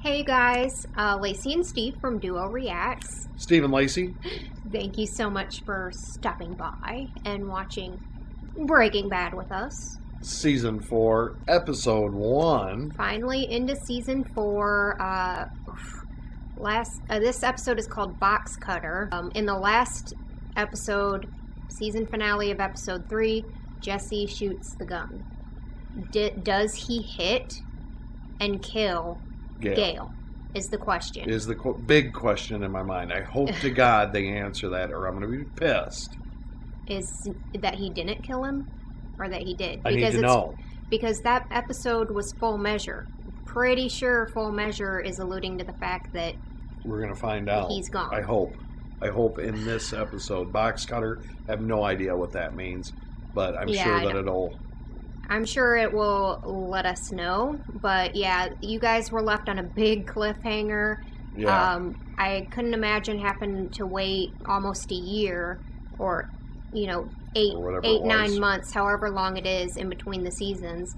Hey guys, Lacey and Steve from Duo Reacts. Steve and Lacey. Thank you so much for stopping by and watching Breaking Bad with us. Season 4, Episode 1. Finally into Season 4. This episode is called Box Cutter. In the last episode, season finale of Episode 3, Jesse shoots the gun. Does he hit and kill Gale? Is the question. Is the big question in my mind. I hope to God they answer that, or I'm going to be pissed. Is that he didn't kill him, or that he did? I need to know. Because that episode was Full Measure. Pretty sure Full Measure is alluding to the fact that we're going to find out. He's gone. I hope in this episode. Box Cutter, I have no idea what that means, but I'm sure that I'm sure it will let us know. But yeah, you guys were left on a big cliffhanger. Yeah. I couldn't imagine having to wait almost a year, or 9 months, however long it is in between the seasons.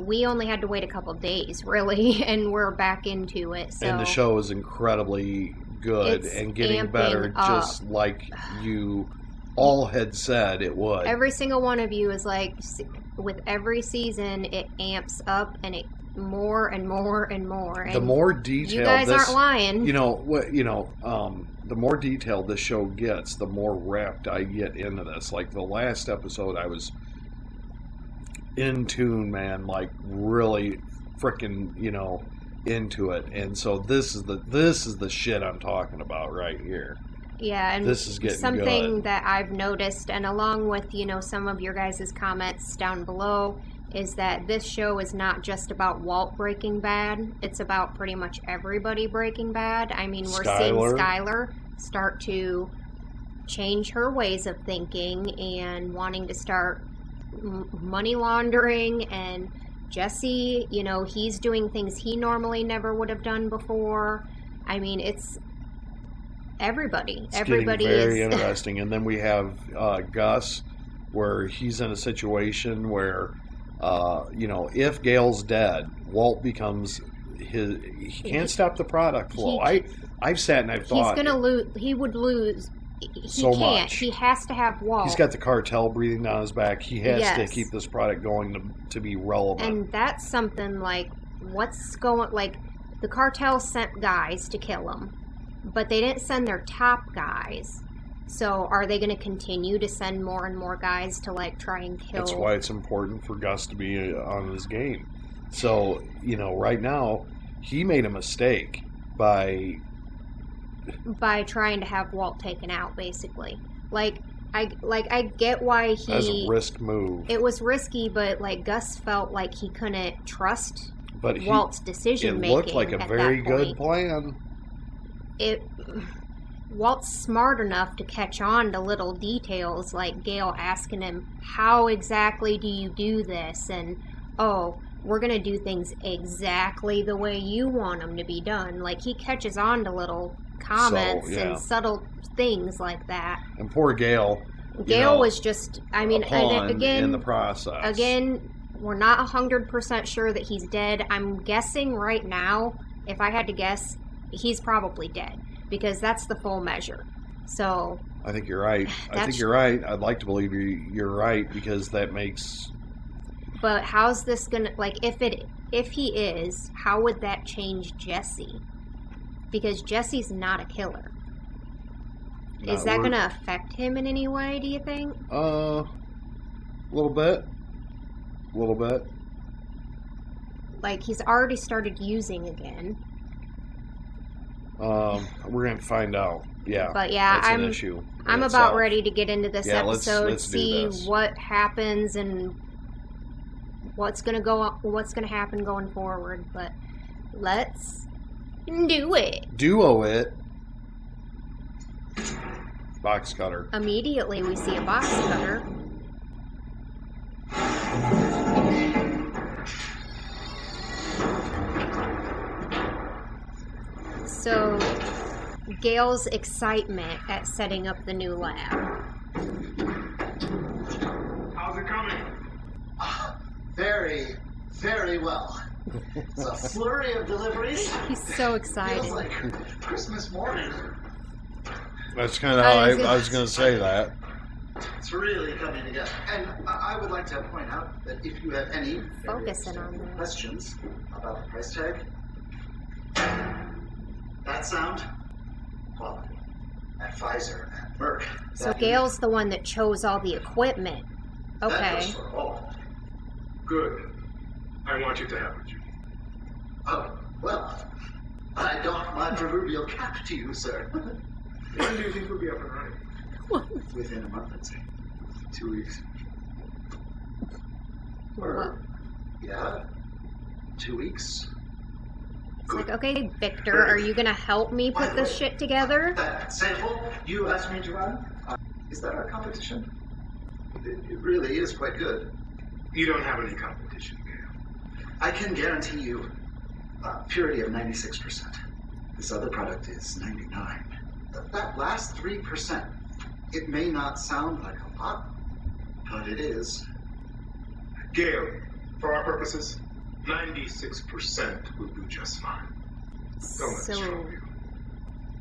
We only had to wait a couple days, really, and we're back into it. So and the show is incredibly good and getting better, just like you all had said it would. Every single one of you is like, with every season, it amps up and it more and more and more. And the more detailed, you guys aren't lying. The more detailed this show gets, the more wrapped I get into this. Like the last episode, I was in tune, man. Like really freaking, into it. And so this is the shit I'm talking about right here. Yeah, and this is getting something good. That I've noticed, and along with, some of your guys' comments down below, is that this show is not just about Walt Breaking Bad. It's about pretty much everybody Breaking Bad. I mean, we're seeing Skylar start to change her ways of thinking and wanting to start money laundering, and Jesse, he's doing things he normally never would have done before. I mean, it's everybody. It's getting very interesting. And then we have Gus, where he's in a situation where, if Gale's dead, Walt becomes he can't stop the product flow. I've sat and I've thought he's gonna lose. He would lose. He can't. Much. He has to have Walt. He's got the cartel breathing down his back. He has to keep this product going to be relevant. And that's something like the cartel sent guys to kill him, but they didn't send their top guys. So are they going to continue to send more and more guys to try and kill? That's why it's important for Gus to be on his game. So, right now he made a mistake by trying to have Walt taken out, basically. I get why he... That's a risk move. It was risky, but Gus felt like he couldn't trust Walt's decision making. It looked like a very good plan. Walt's smart enough to catch on to little details, like Gale asking him, how exactly do you do this? And, we're going to do things exactly the way you want them to be done. He catches on to little comments and subtle things like that. And poor Gale. Gale was just, again, in the process. Again, we're not 100% sure that he's dead. I'm guessing right now, if I had to guess, he's probably dead, because that's the Full Measure. So I think you're right. I'd like to believe you're right, because that makes... But how's this gonna, if he is, how would that change Jesse? Because Jesse's not a killer. Is that gonna affect him in any way, do you think? A little bit. He's already started using again. We're gonna find out. Yeah. But yeah, that's an issue. I'm about ready to get into this episode, let's see do this. What happens and what's gonna happen going forward. But let's do it. Duo it. Box cutter. Immediately we see a box cutter. So, Gale's excitement at setting up the new lab. How's it coming? Very, very well. It's a flurry of deliveries. He's so excited. Feels like Christmas morning. That's kind of how I was going to say that. It's really coming together. And I would like to point out that if you have any Focusing on that. questions about the price tag, that sound, well, at Pfizer, at Merck. So Gail's the one that chose all the equipment. That Okay. goes for all. Good. I want you to have it, Judy. Oh, well, I doff my proverbial cap to you, sir. When do you think we'll be up and running? Within a month, I'd say. 2 weeks. What? Or, yeah, 2 weeks. It's like, okay, Victor, are you gonna help me put this shit together? That sample you asked me to run, is that our competition? It really is quite good. You don't have any competition, Gail. I can guarantee you purity of 96%. This other product is 99. That last 3%, it may not sound like a lot, but it is. Gail, for our purposes, 96% will do just fine. Don't let this trouble you.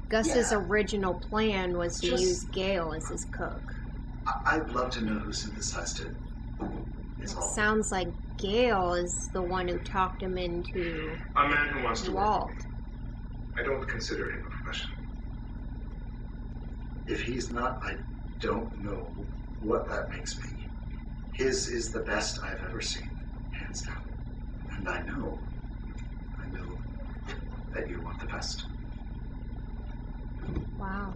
Gus's Yeah. original plan was to Just- use Gail as his cook. I'd love to know who synthesized it. It's It all. sounds like Gail is the one who talked him into A man who wants to work Walt. with me. I don't consider him a professional. If he's not, I don't know what that makes me. His is the best I've ever seen, hands down. And I know that you want the best. Wow.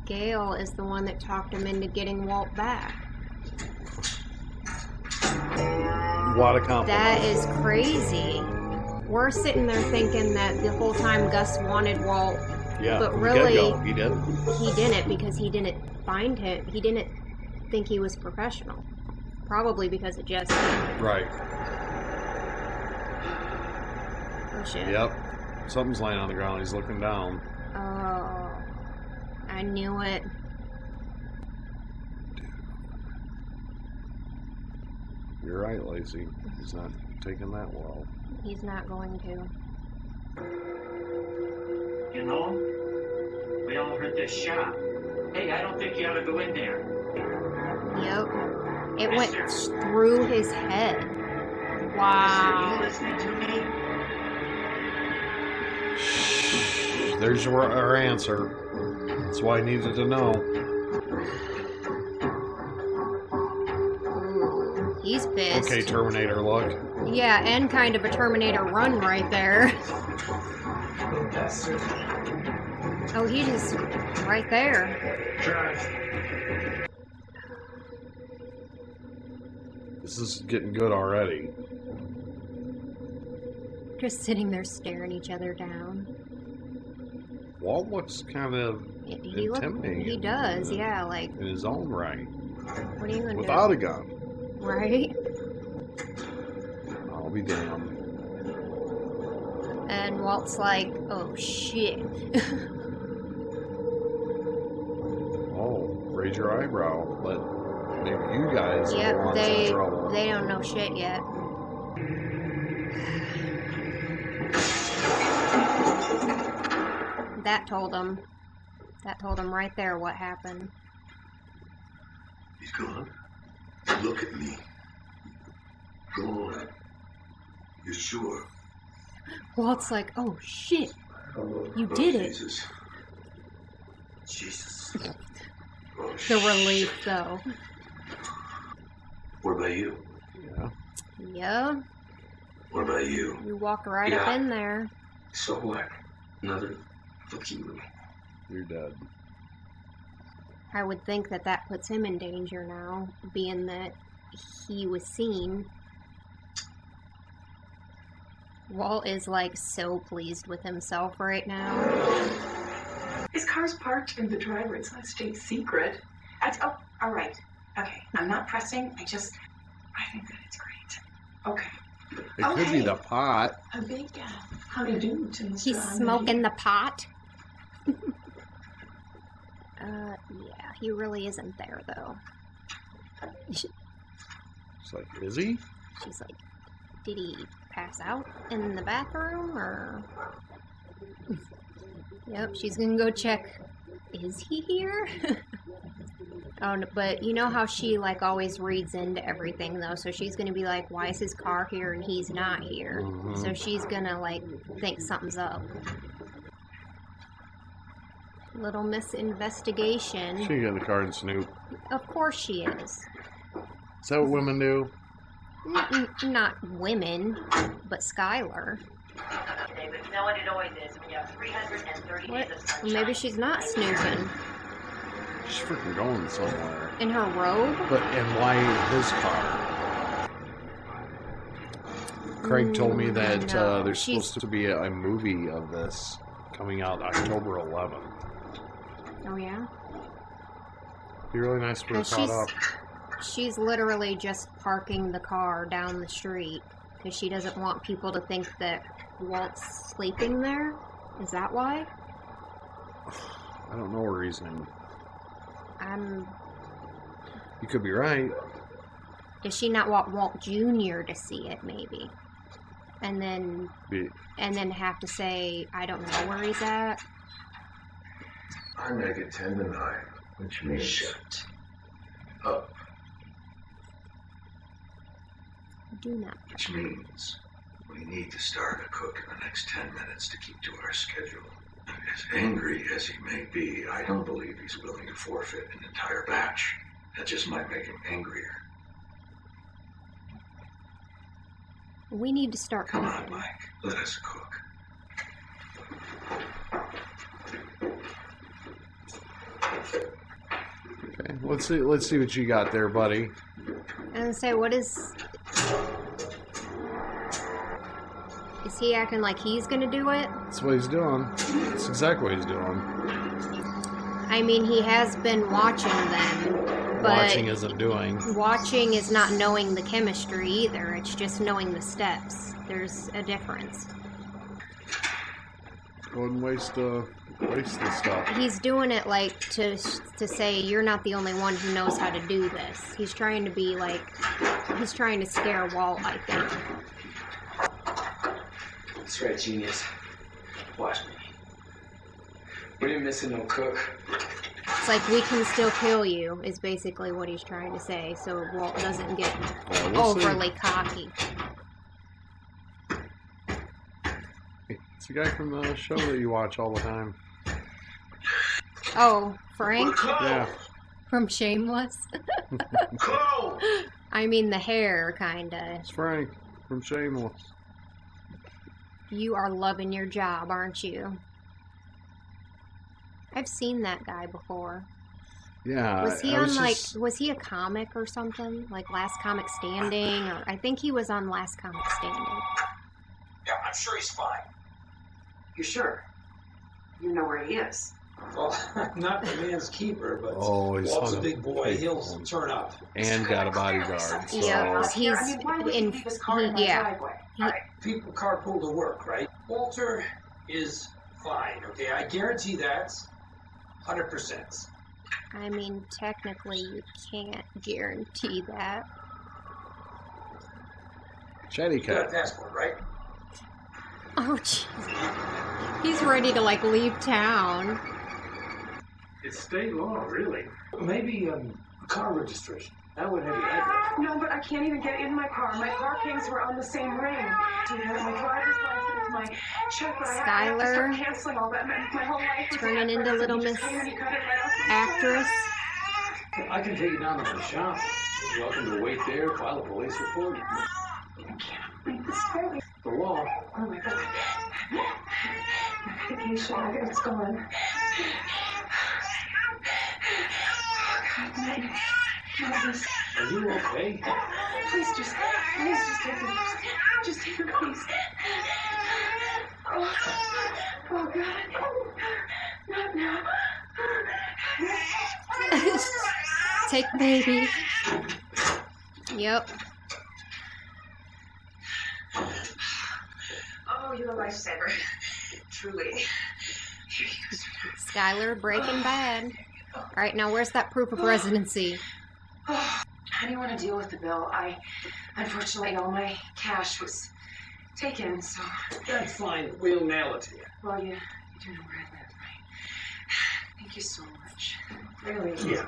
Gail is the one that talked him into getting Walt back. What a compliment. That is crazy. We're sitting there thinking that the whole time Gus wanted Walt, Yeah, but from the really- get-go, he did. he didn't because he didn't find him. He didn't think he was professional. Probably because of Jesse. Right. Oh shit. Yep. Something's laying on the ground. He's looking down. Oh, I knew it. You're right, Lacey. He's not taking that well. He's not going to. You know, we all heard this shot. Hey, I don't think you ought to go in there. Yep. It went through his head. Mister, you Wow. listening to me? There's our answer. That's why I needed to know. Ooh, he's pissed. Okay, Terminator, look. Yeah, and kind of a Terminator run right there. Oh, he just right there. Drive. This is getting good already. Just sitting there staring each other down. Walt looks kind of intimidating. He does, yeah. Like, in his own right. what are you gonna Without do? a gun. Right? I'll be damned. And Walt's like, oh shit. Oh, raise your eyebrow. But maybe you guys are the Yep, ones in trouble. they don't know shit yet. That told him right there what happened. He's gone. Look at me. Gone. You're sure? Walt's like, oh shit, you Oh, did it. Jesus. Jesus. Oh, The relief though. What about you? Yeah. Yeah, What about you? you walk right up Yeah. in there. So what? Another fuck you. You're dead. I would think that that puts him in danger now, being that he was seen. Walt is like so pleased with himself right now. His car's parked in the driveway. It's not a state secret. Oh, all right. Okay. I'm not pressing. I think that it's great. Okay. It could be the pot. A big howdy do to Mr. He's Ahmed. smoking the pot. Yeah, he really isn't there though. It's like, is he? She's like, did he pass out in the bathroom, or... Yep, she's gonna go check. Is he here? Oh, no, but you know how she, like, always reads into everything, though, so she's gonna be like, why is his car here and he's not here? Mhm. So she's gonna, like, think something's up. Little Miss Investigation. She can get in the car and snoop. Of course she is. Is that what women do? Not women, but Skylar. David, no, what it always is. When you have 330 What? days of sunshine. Maybe she's not snooping. She's freaking going somewhere. In her robe? And why his car? Craig told me that No, there's she's- supposed to be a movie of this coming out October 11th. Oh, yeah? Be really nice to be caught up. She's literally just parking the car down the street because she doesn't want people to think that Walt's sleeping there. Is that why? I don't know her reasoning. I'm... You could be right. Does she not want Walt Jr. to see it, maybe? And then have to say, I don't know where he's at? I make it 10 to 9, which means shut up. Do not. Which means we need to start a cook in the next 10 minutes to keep to our schedule. As angry as he may be, I don't believe he's willing to forfeit an entire batch. That just might make him angrier. We need to start Come on, cooking. Mike. Let us cook. Okay, let's see what you got there, buddy. And say, what is... Is he acting like he's gonna do it? That's what he's doing. That's exactly what he's doing. I mean, he has been watching them, but... Watching isn't doing. Watching is not knowing the chemistry either. It's just knowing the steps. There's a difference. Go ahead and waste the stuff. He's doing it like to say you're not the only one who knows how to do this. He's trying to be like, he's trying to scare Walt, I think. That's right, genius. Watch me. We ain't missing no cook. It's like, we can still kill you, is basically what he's trying to say, so Walt doesn't get We'll see. overly cocky. It's the guy from the show that you watch all the time. Oh, Frank? Yeah. From Shameless? Close! I mean, the hair, kinda. It's Frank from Shameless. You are loving your job, aren't you? I've seen that guy before. Yeah. Was he I on, was like, just- was he a comic or something? Like Last Comic Standing? Or I think he was on Last Comic Standing. Yeah, I'm sure he's fine. You sure? You know where he is. Well, not the man's keeper, but Oh, he's Walt's on a big boy. He'll turn up. and got a bodyguard. So Yeah, he's I mean, why would he in. leave his car in my Yeah, driveway? He- All right, people carpool to work, right? Walter is fine, okay? I guarantee that. 100%. I mean, technically, you can't guarantee that. Chatty You got a cat. passport, right? Oh, jeez. He's ready to, like, leave town. It's state law, really. Maybe car registration. That would have you address. No, but I can't even get in my car. My car keys were on the same ring. Do you have my driver's license, my check? But I have to start Skylar, canceling all that. My whole life was turning an into effort. Little You just Miss came and you cut it right off my Actress. I can take you down to the shop. You're welcome to wait there, file a police report. Like this very- The law. Oh my god. Medication, it's gone. Oh god, man. Jesus. Are you okay? Please just take it. Just take it, please. Oh, oh god. Not now. Take baby. Yep. Oh, you're a lifesaver. Truly. Skylar, Breaking Bad. Alright, now where's that proof of residency? Oh, how do you want to deal with the bill? Unfortunately, all my cash was taken, so... That's fine. We'll mail it to you. Well, you do know where I live, right? Thank you so much. Really. Yeah.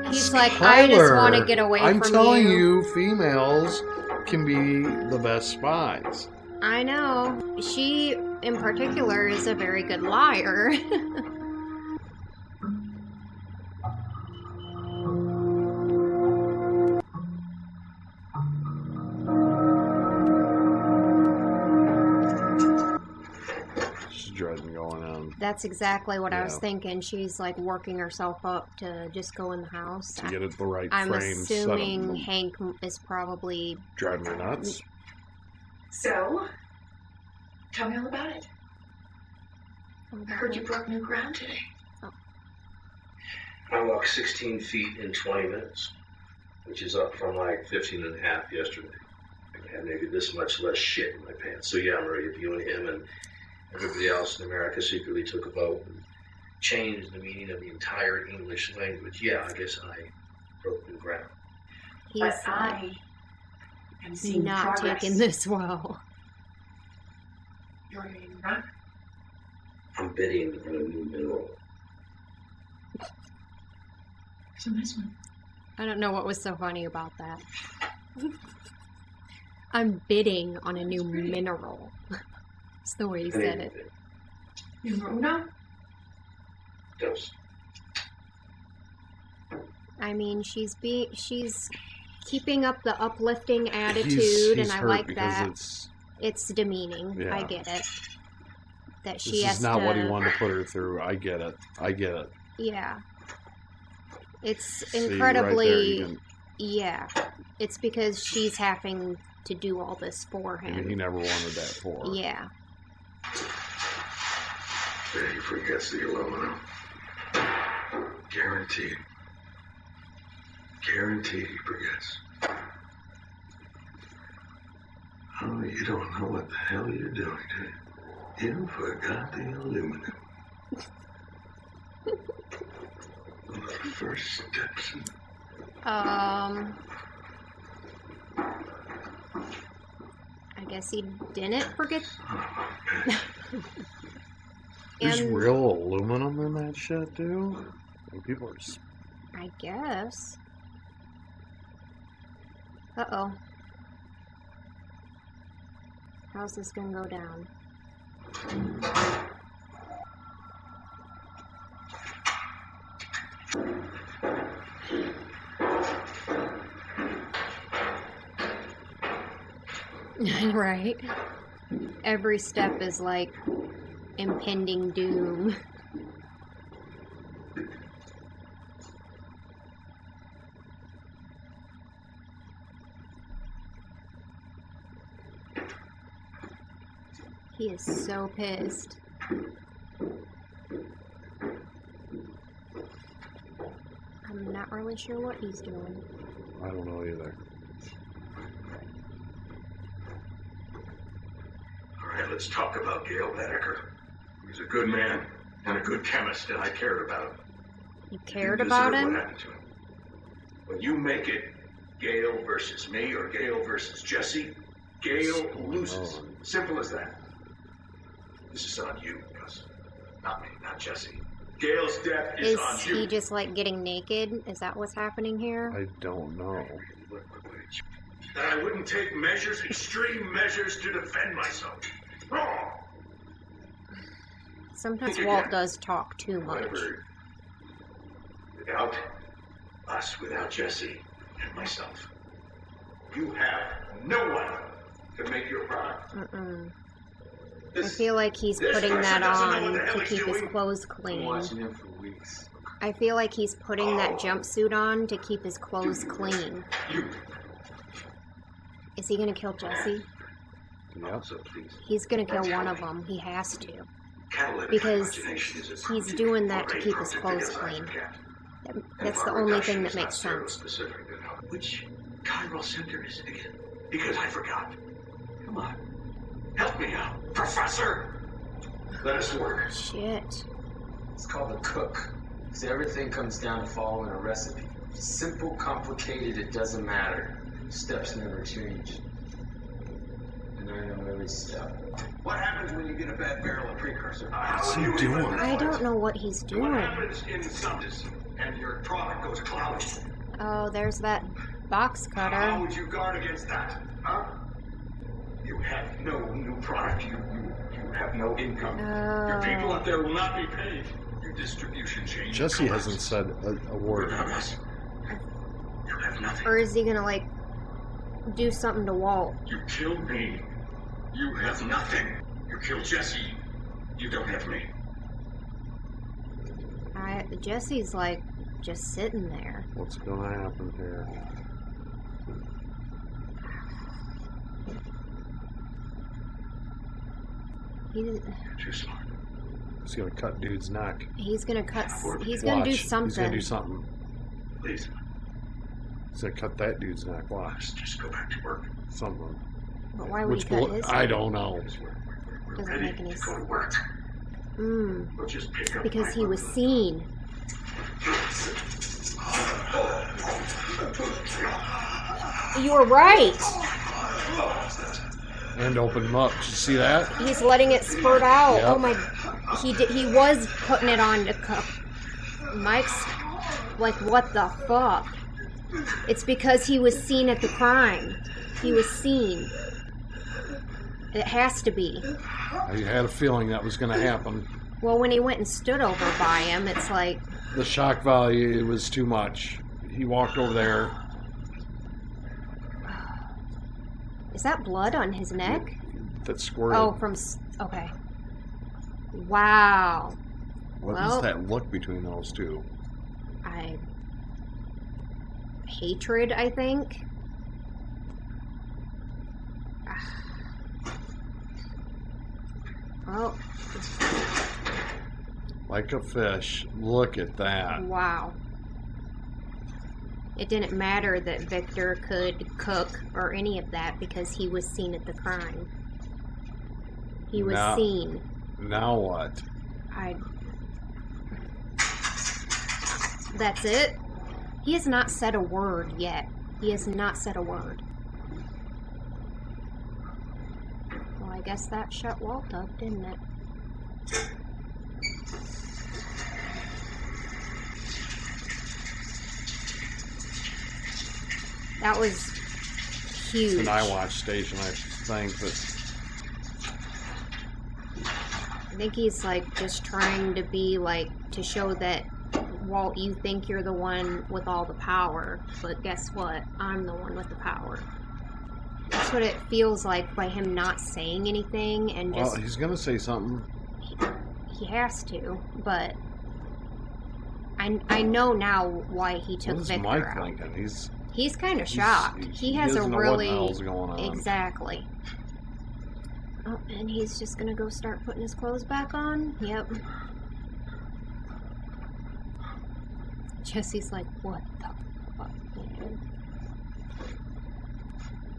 He's like, I just Skylar, want to get away I'm from telling you, females can be the best spies. I know. She, in particular, is a very good liar. She's dreading going on That's exactly what I was Yeah. thinking. She's like working herself up to just go in the house. to get it the right I'm frame set assuming up. Hank is probably... Driving her nuts. So, tell me all about it. I heard you broke new ground today. I walked 16 feet in 20 minutes, which is up from like 15 and a half yesterday. I had maybe this much less shit in my pants. So yeah, Maria, if you and him and everybody else in America secretly took a vote and changed the meaning of the entire English language, yeah, I guess I broke new ground. He's But I am seeing not progress. taking this well. You're getting run. I'm bidding on a new mineral. It's a nice one. I don't know what was so funny about that. I'm bidding on a new mineral. It's the way he said it. Numero uno? Dos. I mean, she's keeping up the uplifting attitude, He's and I hurt like because that. It's demeaning. Yeah. I get it. That she This has is not to, what he wanted to put her through. I get it. Yeah. It's See, right there, incredibly... you can- Yeah. It's because she's having to do all this for I mean, he him. never wanted that for her. Yeah. There he forgets the aluminum. Guaranteed. Guaranteed he forgets. Oh, you don't know what the hell you're doing, do you? You forgot the aluminum. One of the first steps in I guess he didn't forget. There's And real aluminum in that shit, dude. And people are. I guess. Uh-oh. How's this gonna go down? Right. Every step is like impending doom. He is so pissed. I'm not really sure what he's doing. I don't know either. All right, let's talk about Gail Bedecker. He's a good man and a good chemist, and I cared about him. You cared You about deserve him? What happened to him. When you make it Gail versus me or Gail versus Jesse, Gail loses. Simple as that. This is on you, Gus. Not me, not Jesse. Gail's death is on Is you. he just like getting naked? Is that what's happening here? I don't know. That I wouldn't take measures, extreme measures, to defend myself. Wrong. Sometimes Think Walt again. does talk too much. Whatever. Without us, without Jesse and myself, you have no one to make your product. Mm-mm. I This- feel like he's this putting person that doesn't know on what the hell to he's keep his doing. clothes Been clean. watching him for weeks. I feel like he's putting that Oh. jumpsuit on to keep his clothes clean. You. Is he gonna kill Jesse? Yep. So please, He's gonna kill one of them. He has to. catalytic Because imagination is a he's protein doing that to or a keep his protein clothes as I clean. forget. That's the And only reduction thing that is makes not sense. specific enough. Which chiral center is it again? Because I forgot. Come on. Help me out, Professor. Let us work. Shit. It's called a cook. Because everything comes down to following a recipe. Simple, complicated, it doesn't matter. Steps never change. And I know every step. What happens when you get a bad barrel of precursor? What's he doing? I don't know what he's What doing. happens in substance and your product goes cloudy? Oh, there's that box How cutter. would you guard against that? Huh? You have no new product. You have no income. Your people Oh. up there will not be paid. Your distribution chain. Jesse hasn't said a word. Without us, you have nothing. Or is he gonna, like, do something to Walt? You killed me. You have nothing. You killed Jesse. You don't have me. Jesse's, like, just sitting there. What's gonna happen here? You're too smart. He's gonna cut dude's neck. He's gonna cut. He's gonna do Watch. something. He's gonna do something. Please, He's gonna cut that dude's neck. Watch. just go back to work. Something. But why would he Which cut bullet? his? I don't know. We're Doesn't ready make any to go to sense. work. We'll just pick up Because my he was work. seen. You were right. And open him up. Did you see that? He's letting it spurt out. Yep. Oh my! He was putting it on to cup. Mike's like, what the fuck? It's because he was seen at the crime. He was seen. It has to be. I had a feeling that was gonna happen. Well, when he went and stood over by him, it's like, The shock value was too much. He walked over there. is that blood on his neck? That squirted. Oh, okay. Wow. What well- is that look between those two? Hatred, I think. Well, Like a fish. Look at that. wow. It didn't matter that Victor could cook or any of that because he was seen at the crime. He was Now- seen. Now what? That's it? He has not said a word yet. He has not said a word. Well, I guess that shut Walt up, didn't it? That was huge. It's an iWatch station, I think, but I think he's like just trying to be like to show that Walt, you think you're the one with all the power, but guess what? I'm the one with the power. That's what it feels like by him not saying anything and well, just he's gonna say something. he has to, but I know now why he took What is Victor Mike out. thinking? He's kind of shocked. He has a doesn't know really what the hell's going on. exactly. Oh, and he's just gonna go start putting his clothes back on. Yep. Jesse's like, what the fuck, man?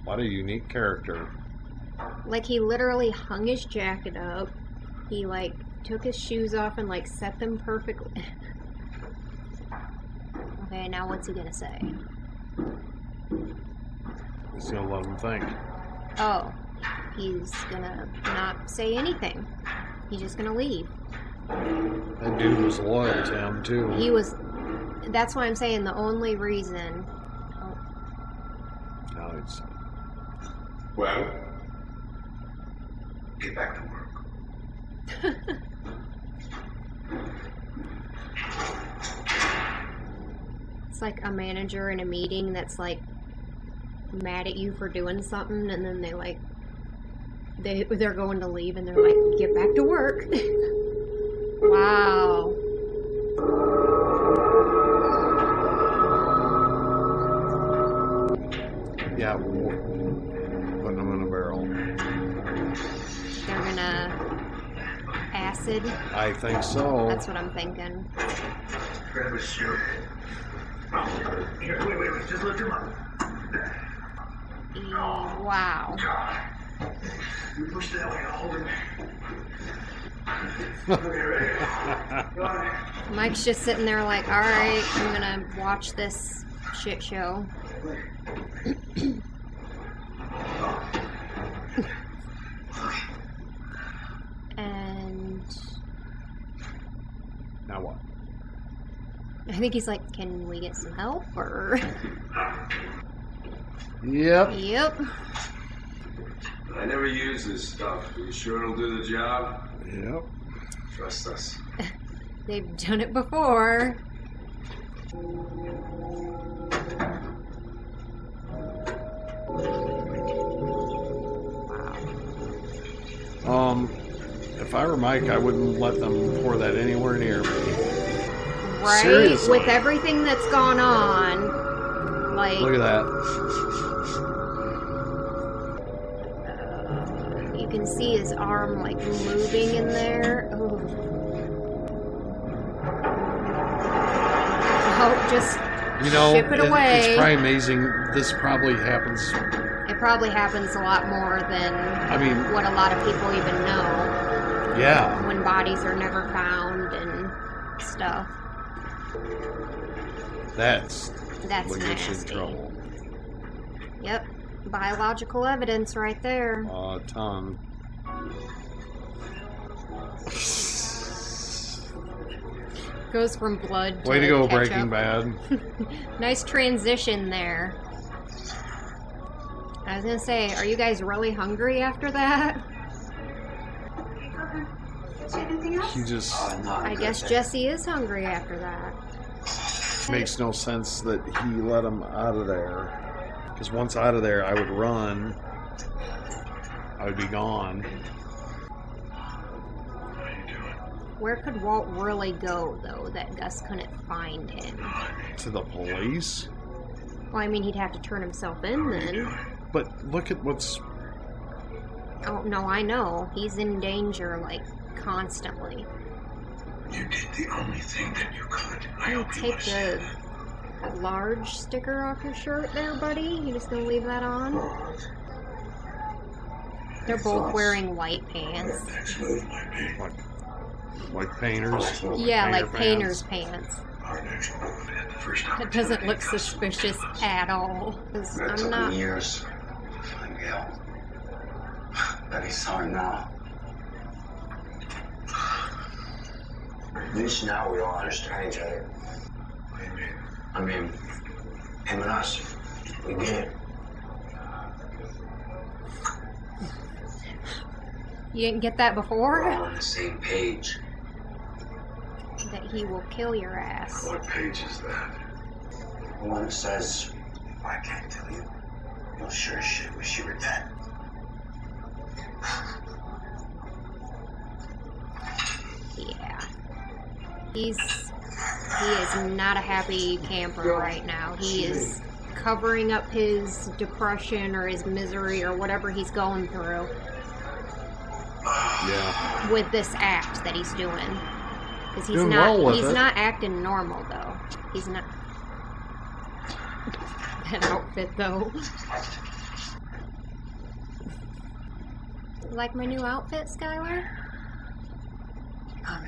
What a unique character. Like, he literally hung his jacket up. He, like, took his shoes off and, like, set them perfectly. Okay, now what's he gonna say? He's gonna let him think. Oh, he's gonna not say anything. He's just gonna leave. That dude was loyal to him too. He was... That's why I'm saying the only reason... Oh, Now it's Well, get back to work. it's like a manager in a meeting that's, like, mad at you for doing something, and then they, like... They're going to leave, and they're like, get back to work. Wow. yeah, putting him in a barrel. They're gonna acid. I think so. That's what I'm thinking. Grab his shirt. Here, wait. Just lift him up. Wow. You push that way. I'll hold him. Mike's just sitting there like, all right, I'm gonna watch this shit show. And Now what? I think he's like, can we get some help? Or Yep. Yep. I never use this stuff. Are you sure it'll do the job? Yep. Trust us. They've done it before. If I were Mike, I wouldn't let them pour that anywhere near me. Right? Seriously. With everything that's gone on. Like, Look at that. you can see his arm like moving in there. Ooh. Oh, just You know, ship it away. It's probably amazing. This probably happens. It probably happens a lot more than what a lot of people even know. Yeah. When bodies are never found and stuff. That's That's what gets you in nasty. trouble. Yep. Biological evidence right there. A ton. Goes from blood to Way to go, ketchup. Breaking Bad. Nice transition there. I was gonna say, are you guys really hungry after that? He just I guess Jesse is hungry after that. makes no sense that he let him out of there. Because once out of there, I would run. I would be gone. Where could Walt really go, though, that Gus couldn't find him? To the police? Well, I mean, he'd have to turn himself in then. But look at what's... Oh, no, I know. He's in danger, like, constantly. You did the only thing that you could. I You hope you take the large sticker off your shirt there, buddy? You just gonna leave that on? They're both wearing white pants. Next move might be. Like painters? Yeah, Painter like painter's pants. Our next move at the first It doesn't look suspicious at all. 'Cause That I'm took not. me years to find Gail. Bet he's sorry now. At least now we all understand each other. What do you mean? I mean, him and us. We get it. You didn't get that We're before? all on the same page. That he will kill your ass. What page is that? The one that says, I can't tell you. You'll sure as shit wish you were dead. Yeah. He is not a happy camper right now. He is covering up his depression or his misery or whatever he's going through Yeah. with this act that he's doing. Because he's Doing not well with he's it. not acting normal though. He's not. That outfit though. Like my new outfit, Skylar?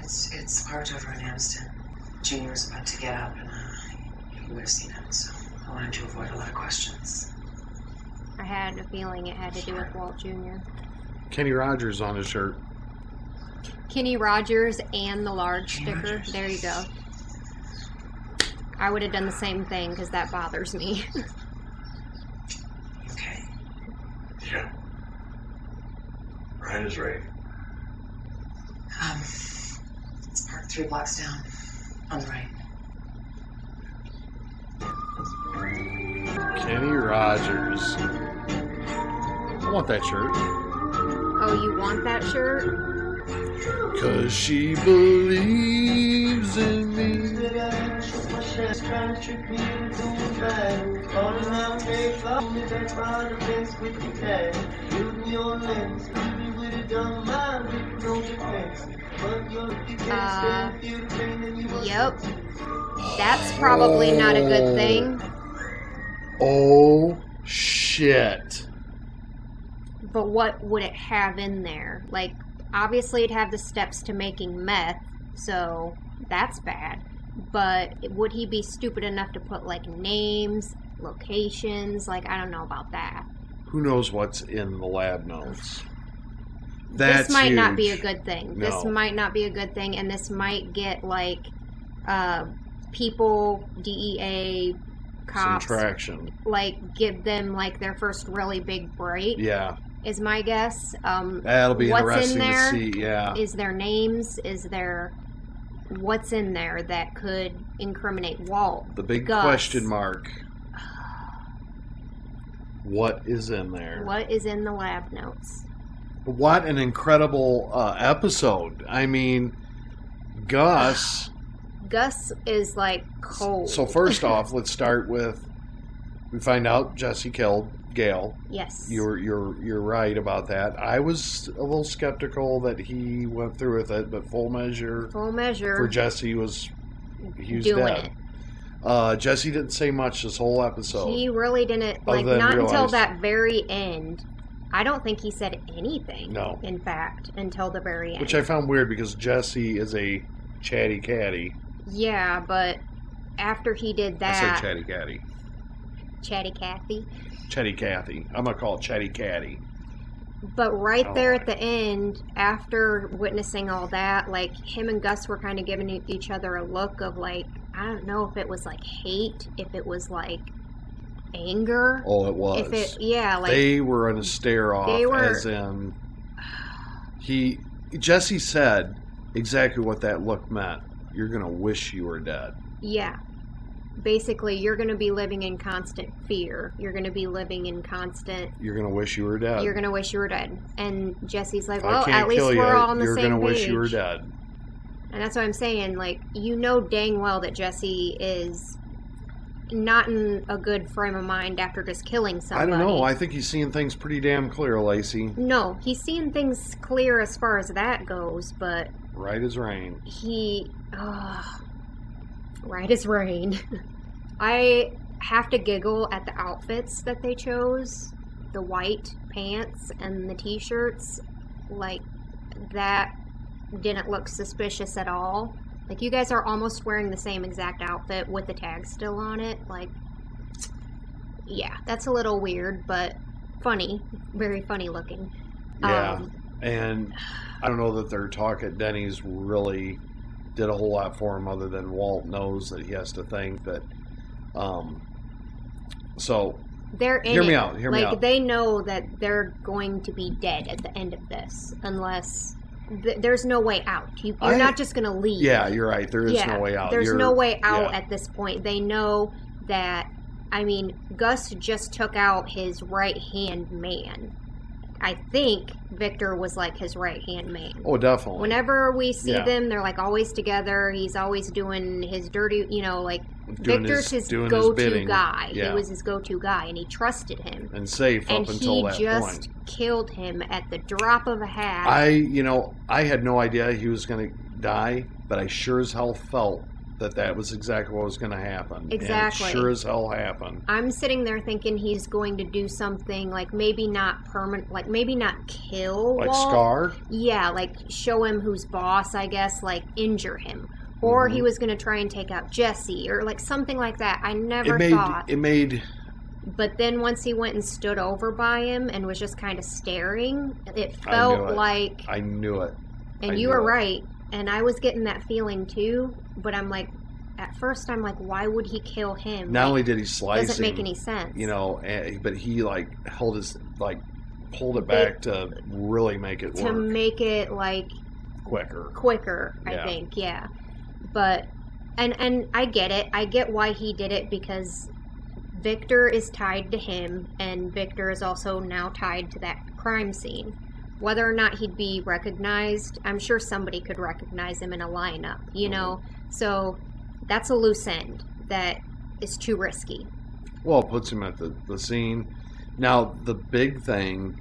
It's parked over in Amston. Junior was about to get up, and you would have seen him, so I wanted to avoid a lot of questions. I had a feeling it had to do with Walt Jr. Kenny Rogers on his shirt. Kenny Rogers and the large sticker. There you go. I would have done the same thing because that bothers me. Okay. Yeah. Right is right. It's parked 3 blocks down, on the right. Kenny Rogers. I want that shirt. Oh, you want that shirt? 'Cause she believes in me. Yep. That's probably not a good thing. Oh, shit. But what would it have in there? Like, obviously it'd have the steps to making meth, so that's bad. But would he be stupid enough to put, like, names, locations? Like, I don't know about that. Who knows what's in the lab notes? That's this might not huge. be a good thing. No. This might not be a good thing, and this might get, like, people, DEA, cops, Some traction. like, give them, like, their first really big break, Yeah. is my guess. That'll be what's interesting in there? to see, yeah. Is there names? Is there... What's in there that could incriminate Walt? The big Gus? question mark. What is in there? What is in the lab notes? What an incredible episode. I mean, Gus... Gus is, like, cold. So first off, let's start with... We find out Jesse killed Gail. Yes. You're right about that. I was a little skeptical that he went through with it, but full measure for Jesse was doing dead. Jesse didn't say much this whole episode. He really didn't, like, than not until realize- that very end. I don't think he said anything. No. In fact, until the very end. Which I found weird because Jesse is a chatty catty. Yeah, but after he did I that... said chatty catty. Chatty Cathy. Chatty Cathy. I'm going to call it Chatty Catty. But right Oh, there at the end, after witnessing all that, like, him and Gus were kind of giving each other a look of, like, I don't know if it was, like, hate, if it was, like, anger. Oh, it was. If it, yeah, like... They were in a stare off, They were- as in... Jesse said exactly what that look meant. You're going to wish you were dead. Yeah. Basically, you're going to be living in constant fear. You're going to be living in constant... You're going to wish you were dead. You're going to wish you were dead. And Jesse's like, If well, I can't at least kill we're you, all on the you're same gonna page. wish you were dead. And that's what I'm saying. Like, you know dang well that Jesse is not in a good frame of mind after just killing somebody. I don't know. I think he's seeing things pretty damn clear, Lacey. No, he's seeing things clear as far as that goes, but Right as rain. he... right as rain. I have to giggle at the outfits that they chose. The white pants and the t-shirts. Like, that didn't look suspicious at all. Like, you guys are almost wearing the same exact outfit with the tag still on it. Like, yeah, that's a little weird, but funny. Very funny looking. Yeah. And I don't know that their talk at Denny's really did a whole lot for him other than Walt knows that he has to think that... so... They're in Hear me it. out. Hear me Like, out. they know that they're going to be dead at the end of this, unless there's no way out. You're not just going to leave. Yeah, you're right. There is no way out. There's no way out yeah. at this point. They know that. I mean, Gus just took out his right-hand man. I think Victor was like his right-hand man. Oh, definitely. Whenever we see Yeah. them, they're like always together. He's always doing his dirty, like Doing Victor's his doing go-to bidding. guy. Yeah. He was his go-to guy, and he trusted him. And safe And up until that he just point. killed him at the drop of a hat. I had no idea he was going to die, but I sure as hell felt that was exactly what was going to happen. Exactly. And it sure as hell happened. I'm sitting there thinking he's going to do something like maybe not permanent, like maybe not kill Like Walt. Scar? Yeah, like show him who's boss, I guess, like injure him. Or he was going to try and take out Jesse, or like something like that. I never thought. It made... But then once he went and stood over by him and was just kind of staring, it felt like... I knew it. And you were right. And I was getting that feeling too. But I'm like, at first I'm like, why would he kill him? Not only did he slice doesn't him, make any sense. but he held his, pulled it back to really make it to work. make it like quicker. I Yeah. think, yeah. But and I get it. I get why he did it, because Victor is tied to him, and Victor is also now tied to that crime scene. Whether or not he'd be recognized, I'm sure somebody could recognize him in a lineup, you know? So that's a loose end that is too risky. Well, it puts him at the scene. Now, the big thing,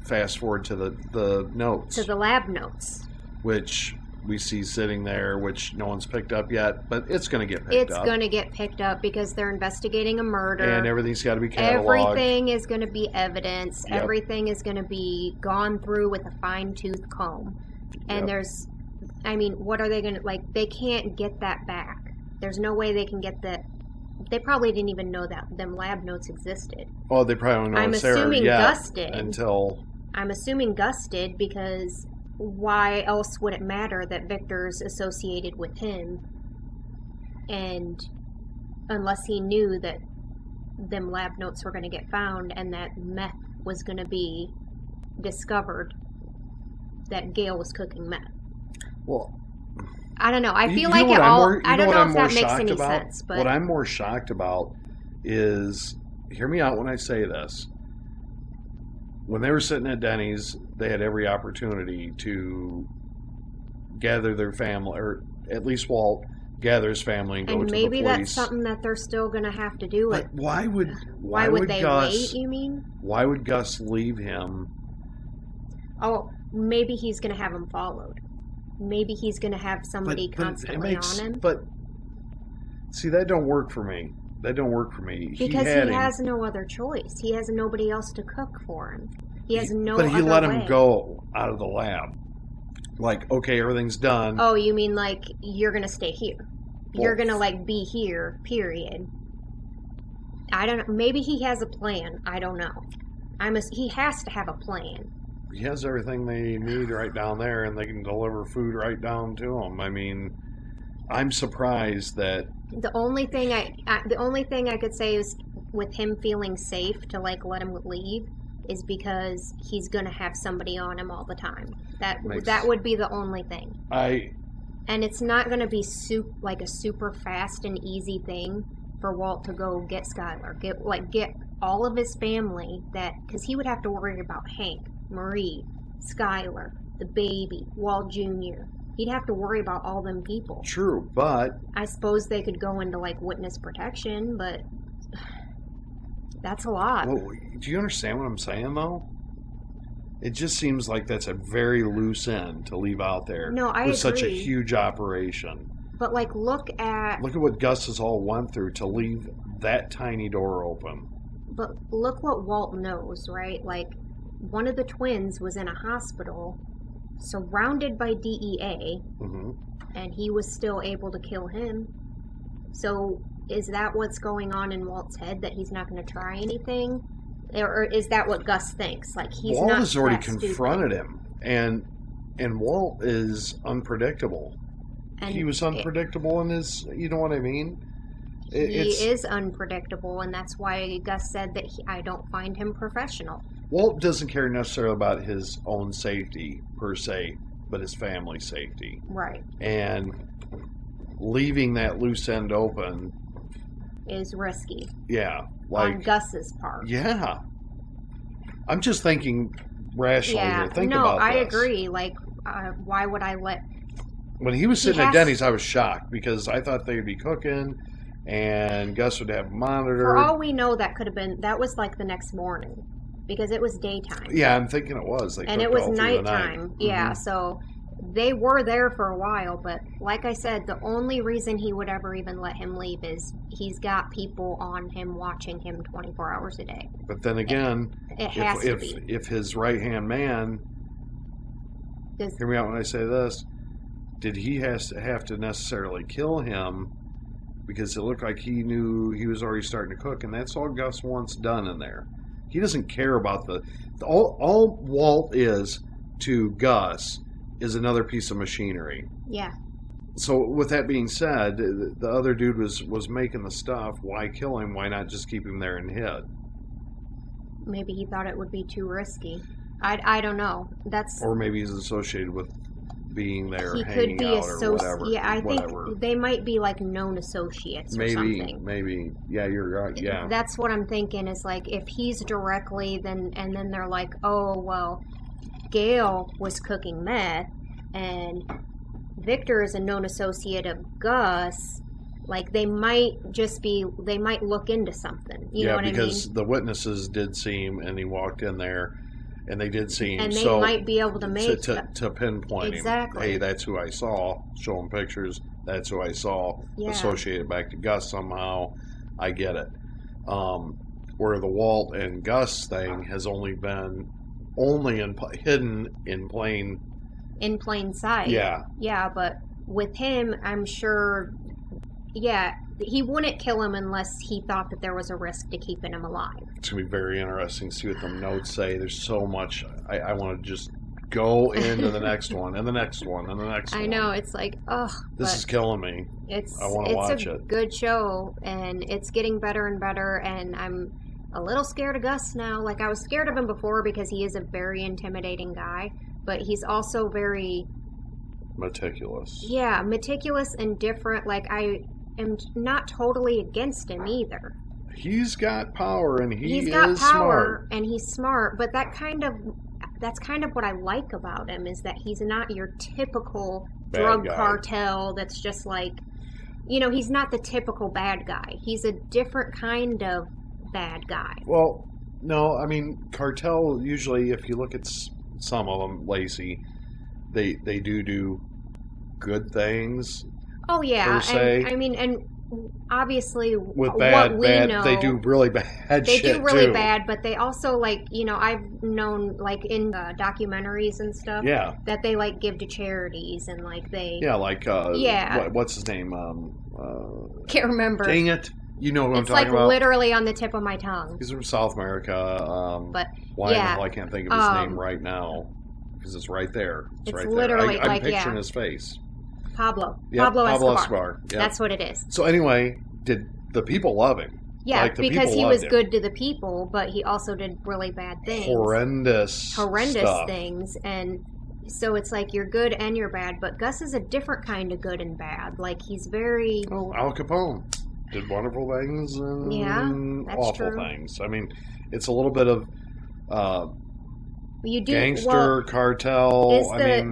fast forward to the notes. To the lab notes. Which we see sitting there, which no one's picked up yet, but it's going to get picked up. It's going to get picked up because they're investigating a murder. And everything's got to be cataloged. Everything is going to be evidence. Yep. Everything is going to be gone through with a fine-tooth comb. And what are they going to, like, they can't get that back. There's no way they can get that. They probably didn't even know that them lab notes existed. Oh, they probably don't know I'm it's there assuming yet Gus did. I'm assuming Gus did because why else would it matter that Victor's associated with him? And unless he knew that them lab notes were going to get found and that meth was going to be discovered, that Gail was cooking meth. Well, I don't know. I feel like it all. I don't know if that makes any about? sense. But what I'm more shocked about is, hear me out when I say this. When they were sitting at Denny's, they had every opportunity to gather their family, or at least Walt gather his family and go to the police. And maybe that's something that they're still going to have to do. But why would they Gus, wait? You mean? Why would Gus leave him? Oh, maybe he's going to have him followed. Maybe he's going to have somebody constantly on him. But see, that don't work for me. Because he has no other choice. He has nobody else to cook for him. He has no other way. But he let him go out of the lab. Like, okay, everything's done. Oh, you mean like you're going to stay here? Well, you're going to like be here, period. I don't know. Maybe he has a plan. I don't know. He has to have a plan. He has everything they need right down there, and they can deliver food right down to him. I mean, I'm surprised that the only thing I could say is with him feeling safe to like let him leave is because he's gonna have somebody on him all the time. That would be the only thing. And it's not gonna be like a super fast and easy thing for Walt to go get Skylar, get all of his family, because he would have to worry about Hank, Marie, Skylar, the baby, Walt Jr. He'd have to worry about all them people. True, but I suppose they could go into like witness protection, but that's a lot. Well, do you understand what I'm saying though? It just seems like that's a very loose end to leave out there. No, I with agree. Such a huge operation. But like, look at what Gus has all went through to leave that tiny door open. But look what Walt knows, right? Like, one of the twins was in a hospital, surrounded by DEA, and he was still able to kill him. So, is that what's going on in Walt's head, that he's not going to try anything? Or is that what Gus thinks? Like, he's Walt not has already that confronted stupid. him, and Walt is unpredictable. And he was unpredictable in his, you know what I mean? He is unpredictable, and that's why Gus said that I don't find him professional. Walt doesn't care necessarily about his own safety, per se, but his family's safety. Right. And leaving that loose end open is risky. Yeah. On Gus's part. Yeah. I'm just thinking rationally here. Think about this. I agree. Like, why would I let... When he was sitting at Denny's, I was shocked because I thought they'd be cooking and Gus would have a monitor. For all we know, that was like the next morning because it was daytime. Yeah, I'm thinking it was. And it was nighttime. Yeah, so they were there for a while, but like I said, the only reason he would ever even let him leave is he's got people on him watching him 24 hours a day. But then again, if his right-hand man, hear me out when I say this, did he have to necessarily kill him because it looked like he knew he was already starting to cook, and that's all Gus wants done in there. He doesn't care about all Walt is to Gus is another piece of machinery. Yeah. So with that being said, the other dude was making the stuff. Why kill him? Why not just keep him there and hid? Maybe he thought it would be too risky. I don't know. Or maybe he's associated with being there, he hanging could be out or whatever. Yeah, I think they might be like known associates or something. Maybe. Yeah, you're right. Yeah. That's what I'm thinking is like if he's directly then they're like, oh well, Gail was cooking meth and Victor is a known associate of Gus. Like they might look into something. You know what I mean? Yeah, because the witnesses did see him and he walked in there. And they did see him. And they so might be able to make... to pinpoint Exactly. him. Hey, that's who I saw. Show him pictures. That's who I saw. Yeah. Associated back to Gus somehow. I get it. Where the Walt and Gus thing has only been hidden in plain... In plain sight. Yeah. Yeah, but with him, I'm sure... Yeah, he wouldn't kill him unless he thought that there was a risk to keeping him alive. It's going to be very interesting to see what the notes say. There's so much. I want to just go into the next one, and the next one, and the next one. I know, it's like, ugh. This is killing me. I want to watch it. It's a good show, and it's getting better and better, and I'm a little scared of Gus now. Like, I was scared of him before because he is a very intimidating guy, but he's also very... Meticulous. Yeah, meticulous and different. Like, I am not totally against him either. He's got power, and he's got power, smart. and he's smart, but that's kind of what I like about him, is that he's not your typical Bad drug guy. cartel that's just like, you know, he's not the typical bad guy. He's a different kind of bad guy. Well, no, I mean, cartel, usually, if you look at some of them, Lacey, they do good things. Oh, yeah. Per se. And obviously, With what we know, they do really bad they shit, do really too. bad, but they also, like, you know, I've known, like, in documentaries and stuff, Yeah. that they, like, give to charities, and, like, they... Yeah, like, what's his name? Can't remember. Dang it. You know what I'm It's, talking like, about? literally on the tip of my tongue. He's from South America. But, why yeah. the hell I can't think of his name right now? Because it's right there. It's right literally, there. I'm like, picturing yeah. his face. Pablo. Yep, Pablo Escobar. Escobar. Yep. That's what it is. So anyway, did the people love him? Yeah, Like, the because people he loved was him. good to the people, but he also did really bad things. Horrendous stuff. Things. And so it's like you're good and you're bad, but Gus is a different kind of good and bad. Like, he's very... Oh, Al Capone did wonderful things and that's awful true. things. I mean, it's a little bit of you do, gangster, cartel.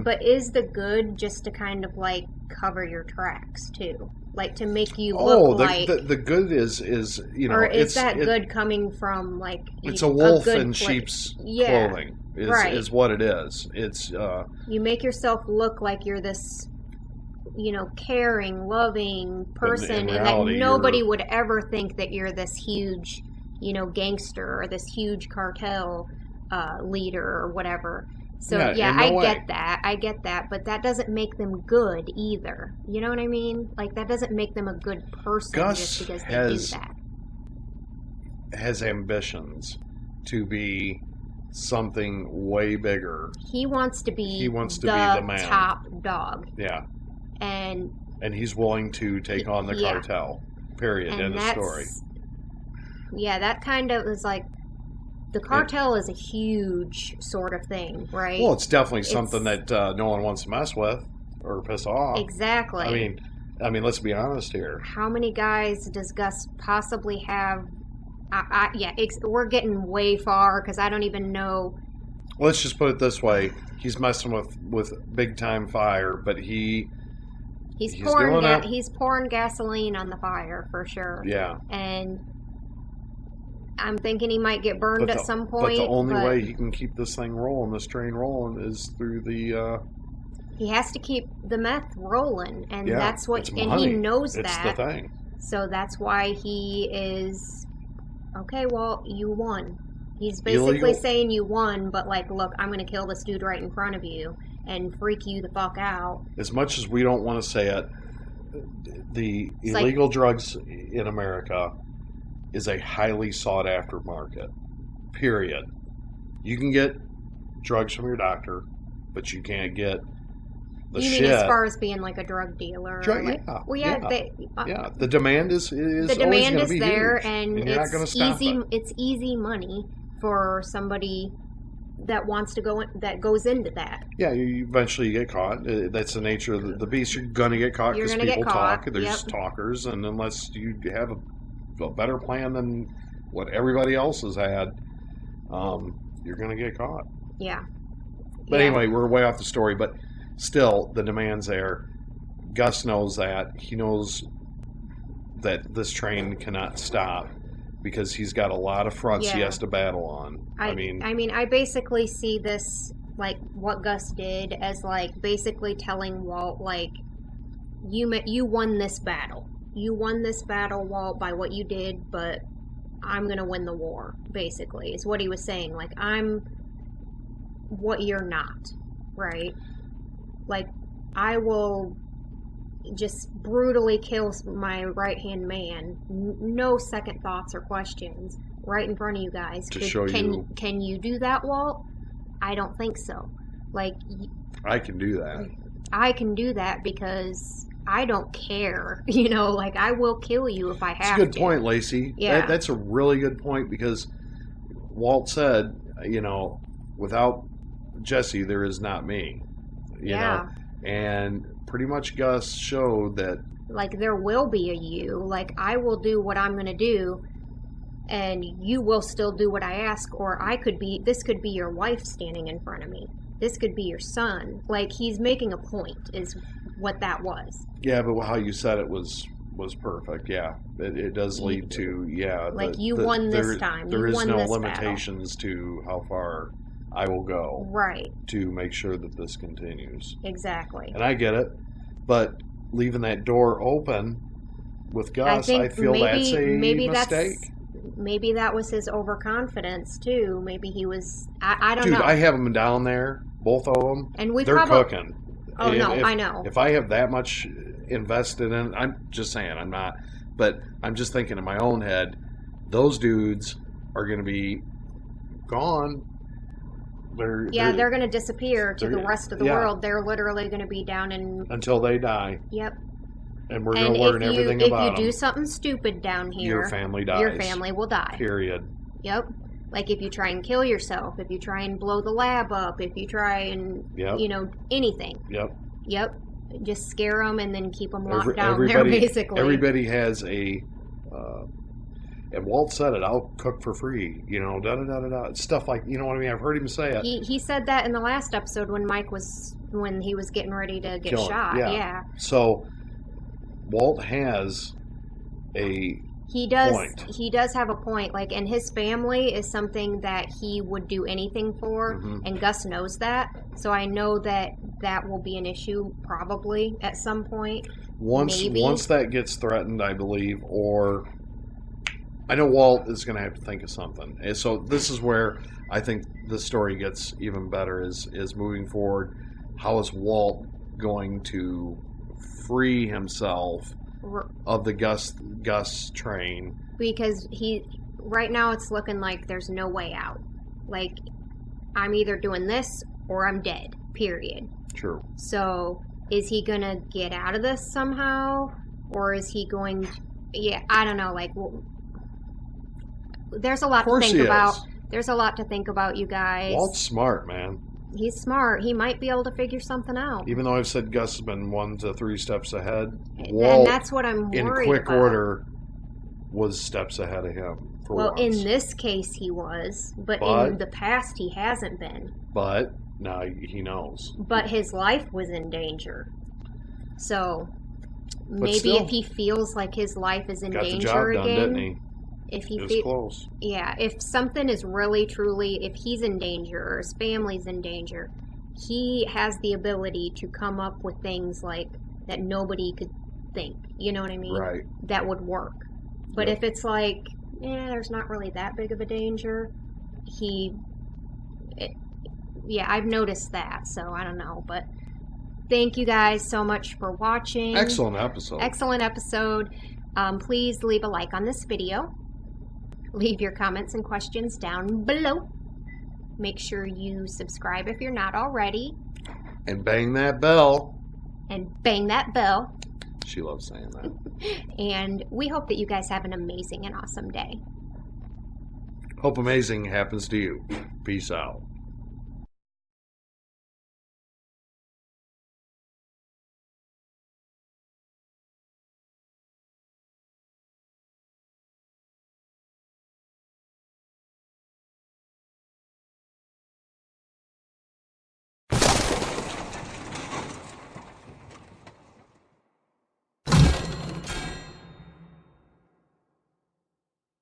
But is the good just to kind of, like, cover your tracks, too? Like, to make you look like... the good is, you know... Or is that good coming from, like... It's a wolf good in sheep's clothing, is what it is. It's... you make yourself look like you're this... you know, caring, loving person, in and reality, that nobody would ever think that you're this huge, you know, gangster or this huge cartel leader or whatever. So, yeah, I get that, but that doesn't make them good either. You know what I mean? Like, that doesn't make them a good person just because they do that. Has ambitions to be something way bigger. He wants to be the man. top dog. Yeah. And he's willing to take on the cartel. Period. End of story. Yeah, that kind of is like, the cartel is a huge sort of thing, right? Well, it's definitely something that no one wants to mess with or piss off. Exactly. I mean, let's be honest here. How many guys does Gus possibly have? We're getting way far because I don't even know. Let's just put it this way: he's messing with big time fire, but he's pouring gasoline on the fire for sure. Yeah. And I'm thinking he might get burned at some point. But the only way he can keep this thing rolling, this train rolling, is through the... he has to keep the meth rolling, and that's what... And he knows it's that. The thing. So that's why he is... Okay, well, you won. He's basically saying you won, but, like, look, I'm going to kill this dude right in front of you and freak you the fuck out. As much as we don't want to say it, the illegal drugs in America is a highly sought after market. Period. You can get drugs from your doctor, but you can't get the shit. You mean as far as being like a drug dealer? The demand is the demand is there, huge, and you're not gonna stop it. It's easy money for somebody that wants to that goes into that. Yeah, you eventually get caught. That's the nature of the beast. You're gonna get caught because people talk. There's talkers, and unless you have a better plan than what everybody else has had, you're going to get caught. Yeah. But anyway, we're way off the story, but still, the demand's there. Gus knows that. He knows that this train cannot stop. because he's got a lot of fronts he Yeah. has to battle on. I mean, I basically see this, like, what Gus did as, like, basically telling Walt, like, you won this battle. You won this battle, Walt, by what you did, but I'm gonna win the war, basically, is what he was saying. Like, I'm what you're not, right? Like, I will just brutally kill my right-hand man, no second thoughts or questions, right in front of you guys. Can you do that, Walt? I don't think so. Like, I can do that. I can do that because I don't care. You know, like, I will kill you if I have to. That's a good point, Lacey. Yeah. That's a really good point, because Walt said, you know, without Jesse, there is not me. You know? And pretty much Gus showed that, like, there will be a you. Like, I will do what I'm going to do, and you will still do what I ask, or this could be your wife standing in front of me. This could be your son. Like, he's making a point, is what that was. yeah, but how you said it was perfect. Yeah, it does lead to, Like, you won this time. There You is won no this limitations to how far I will go, right, to make sure that this continues. exactly. And I get it, but leaving that door open with Gus, I feel that's a mistake. Maybe that was his overconfidence too. Maybe he was. I don't Dude, know. I have them down there, both of them. And they're cooking. Oh, no, I know. If I have that much invested in, I'm just saying, I'm not, but I'm just thinking in my own head, those dudes are going to be gone. They're going to disappear to the rest of the world. They're literally going to be down in... until they die. Yep. And we're going to learn everything about them. If you do something stupid down here... your family dies. Your family will die. Period. Yep. Like, if you try and kill yourself, if you try and blow the lab up, if you try and, you know, anything. Yep. Yep. Just scare them and then keep them locked down there, basically. Everybody has a... and Walt said it, I'll cook for free, you know, da-da-da-da-da. Stuff like, you know what I mean? I've heard him say it. He said that in the last episode when he was getting ready to get shot. Yeah. So, Walt has a point. He does have a point. Like, and his family is something that he would do anything for, and Gus knows that. So I know that will be an issue probably at some point. Once that gets threatened, I believe, or... I know Walt is going to have to think of something. And so this is where I think the story gets even better is moving forward. How is Walt going to free himself of the Gus train? Because right now it's looking like there's no way out. Like, I'm either doing this or I'm dead, period. True. So is he going to get out of this somehow? Or is he going... I don't know, like... There's a lot to think about. There's a lot to think about, you guys. Walt's smart, man. He's smart. He might be able to figure something out. Even though I've said Gus has been 1 to 3 steps ahead, Walt, and that's what I'm worried in quick about. Order, was steps ahead of him. Well, in this case, he was, but in the past, he hasn't been. But now he knows. But his life was in danger. So maybe if he feels like his life is in danger the job done, again, didn't he? If he was close. Yeah, if something is really, truly, if he's in danger or his family's in danger, he has the ability to come up with things like that nobody could think. You know what I mean? Right. That would work. But if it's like, there's not really that big of a danger, I've noticed that. So I don't know, but thank you guys so much for watching. Excellent episode. Please leave a like on this video. Leave your comments and questions down below. Make sure you subscribe if you're not already. And bang that bell. She loves saying that. And we hope that you guys have an amazing and awesome day. Hope amazing happens to you. Peace out.